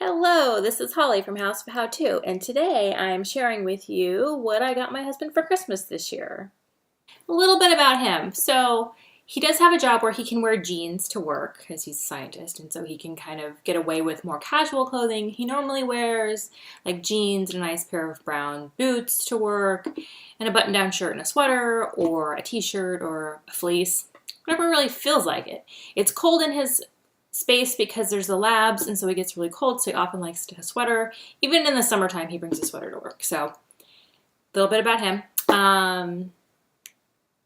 Hello, this is Holly from House of How To, and today I'm sharing with you what I got my husband for Christmas this year. A little bit about him. So, he does have a job where he can wear jeans to work because he's a scientist, and so he can kind of get away with more casual clothing. He normally wears like jeans and a nice pair of brown boots to work, and a button down shirt and a sweater, or a t shirt, or a fleece, whatever really feels like it. It's cold in his space because there's the labs, and so he gets really cold, so he often likes to have a sweater. Even in the summertime, he brings a sweater to work. So, a little bit about him.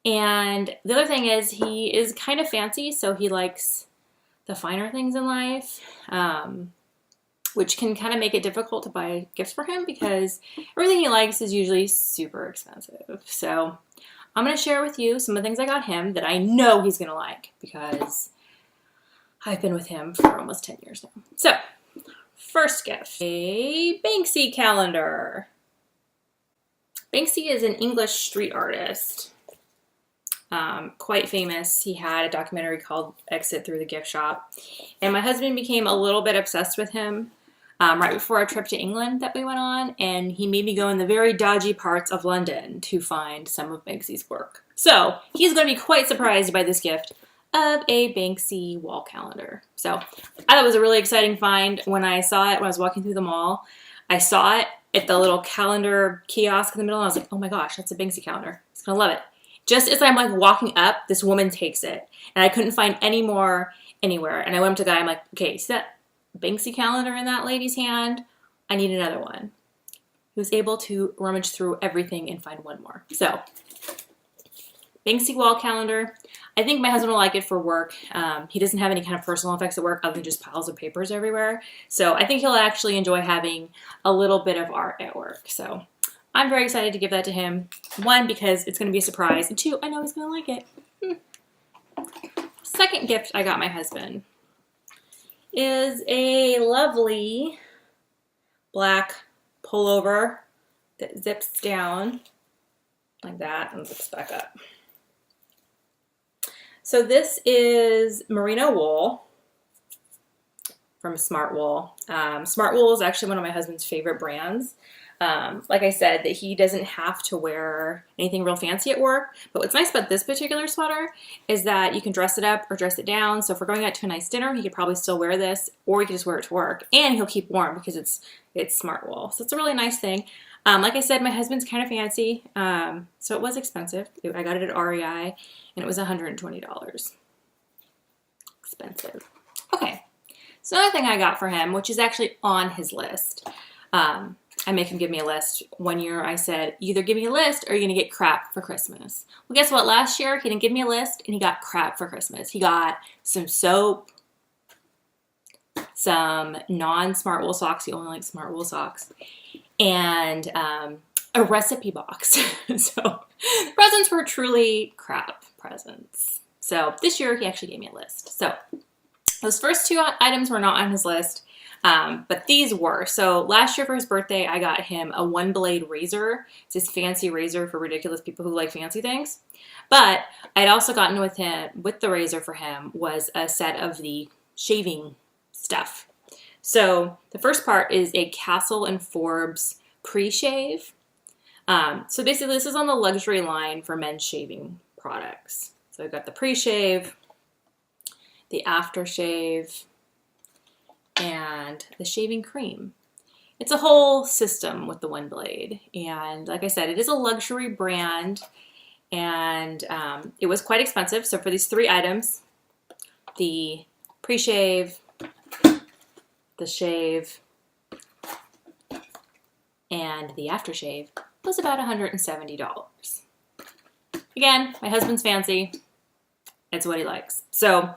And the other thing is he is kind of fancy, so he likes the finer things in life, which can kind of make it difficult to buy gifts for him because everything he likes is usually super expensive. So I'm going to share with you some of the things I got him that I know he's going to like because I've been with him for almost 10 years now. So, first gift, a Banksy calendar. Banksy is an English street artist, quite famous. He had a documentary called Exit Through the Gift Shop, and my husband became a little bit obsessed with him right before our trip to England that we went on, and he made me go in the very dodgy parts of London to find some of Banksy's work. So, he's going to be quite surprised by this gift of a Banksy wall calendar. So I thought it was a really exciting find when I saw it when I was walking through the mall. I saw it at the little calendar kiosk in the middle, and I was like, oh my gosh, that's a Banksy calendar. He's gonna love it. Just as I'm like walking up, this woman takes it, and I couldn't find any more anywhere. And I went up to the guy, I'm like, okay, see that Banksy calendar in that lady's hand? I need another one. He was able to rummage through everything and find one more. So, Banksy wall calendar. I think my husband will like it for work. He doesn't have any kind of personal effects at work other than just piles of papers everywhere. So I think he'll actually enjoy having a little bit of art at work. So I'm very excited to give that to him. One, because it's going to be a surprise. And two, I know he's going to like it. Second gift I got my husband is a lovely black pullover that zips down like that and zips back up. So this is merino wool from Smart Wool. Smart Wool is actually one of my husband's favorite brands. Like I said, that he doesn't have to wear anything real fancy at work. But what's nice about this particular sweater is that you can dress it up or dress it down. So if we're going out to a nice dinner, he could probably still wear this, or he could just wear it to work. And he'll keep warm because it's Smart Wool. So it's a really nice thing. Like I said, my husband's kind of fancy, so it was expensive. I got it at REI, and it was $120. Expensive. Okay, so another thing I got for him, which is actually on his list. I make him give me a list. One year I said, either give me a list or you're going to get crap for Christmas. Well, guess what? Last year he didn't give me a list, and he got crap for Christmas. He got some soap, some non-Smart Wool socks. He only likes Smart Wool socks. And a recipe box. So the presents were truly crap presents. So this year he actually gave me a list. So those first two items were not on his list, but these were. So last year for his birthday, I got him a one blade razor. It's this fancy razor for ridiculous people who like fancy things. But I'd also gotten with the razor for him was a set of the shaving stuff. So the first part is a Castle and Forbes pre-shave. So basically this is on the luxury line for men's shaving products. So I've got the pre-shave, the aftershave, and the shaving cream. It's a whole system with the one blade. And like I said, it is a luxury brand, and it was quite expensive. So for these three items, the pre-shave, the shave, and the aftershave was about $170. Again, my husband's fancy. It's what he likes. So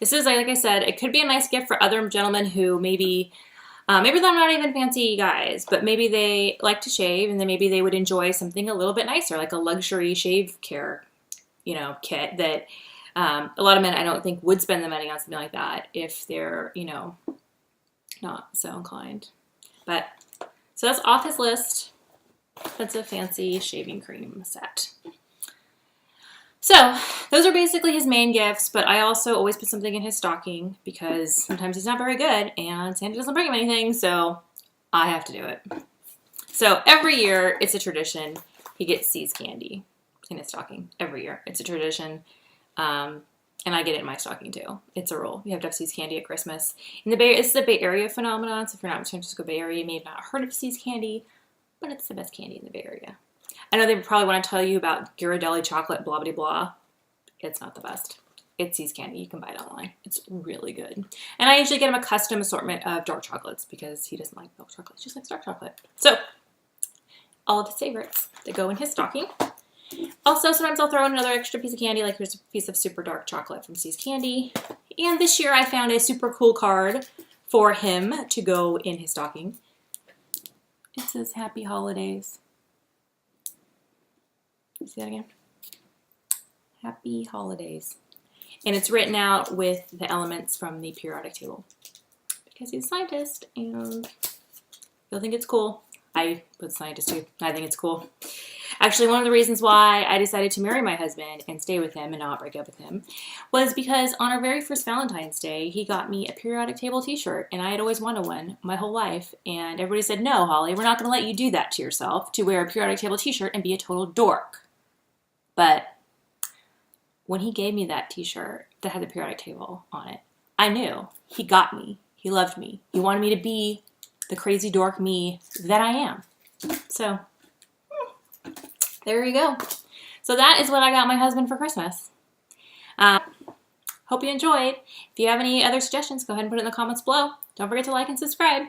this is, like I said, it could be a nice gift for other gentlemen who maybe they're not even fancy guys, but maybe they like to shave, and then maybe they would enjoy something a little bit nicer, like a luxury shave care, kit that a lot of men I don't think would spend the money on something like that if they're, not so inclined. But so that's off his list. Expensive fancy shaving cream set. So those are basically his main gifts, but I also always put something in his stocking because sometimes he's not very good and Santa doesn't bring him anything, so I have to do it. So every year, it's a tradition. He gets See's candy in his stocking every year. It's a tradition. And I get it in my stocking too. It's a rule. You have to have See's candy at Christmas. In the Bay, it's the Bay Area phenomenon. So if you're not in San Francisco Bay Area, you may have not heard of See's candy, but it's the best candy in the Bay Area. I know they probably want to tell you about Ghirardelli chocolate, blah, blah, blah. It's not the best. It's See's candy. You can buy it online. It's really good. And I usually get him a custom assortment of dark chocolates because he doesn't like milk chocolate. He just likes dark chocolate. So all of his favorites that go in his stocking. Also, sometimes I'll throw in another extra piece of candy, like here's a piece of super dark chocolate from See's Candy. And this year I found a super cool card for him to go in his stocking. It says Happy Holidays. You see that again? Happy Holidays. And it's written out with the elements from the periodic table. Because he's a scientist and you'll think it's cool. I was a scientist too. I think it's cool. Actually, one of the reasons why I decided to marry my husband and stay with him and not break up with him was because on our very first Valentine's Day, he got me a periodic table t-shirt, and I had always wanted one my whole life. And everybody said, no, Holly, we're not going to let you do that to yourself, to wear a periodic table t-shirt and be a total dork. But when he gave me that t-shirt that had the periodic table on it, I knew he got me. He loved me. He wanted me to be the crazy dork me that I am. So there you go. So that is what I got my husband for Christmas. Hope you enjoyed. If you have any other suggestions, go ahead and put it in the comments below. Don't forget to like and subscribe.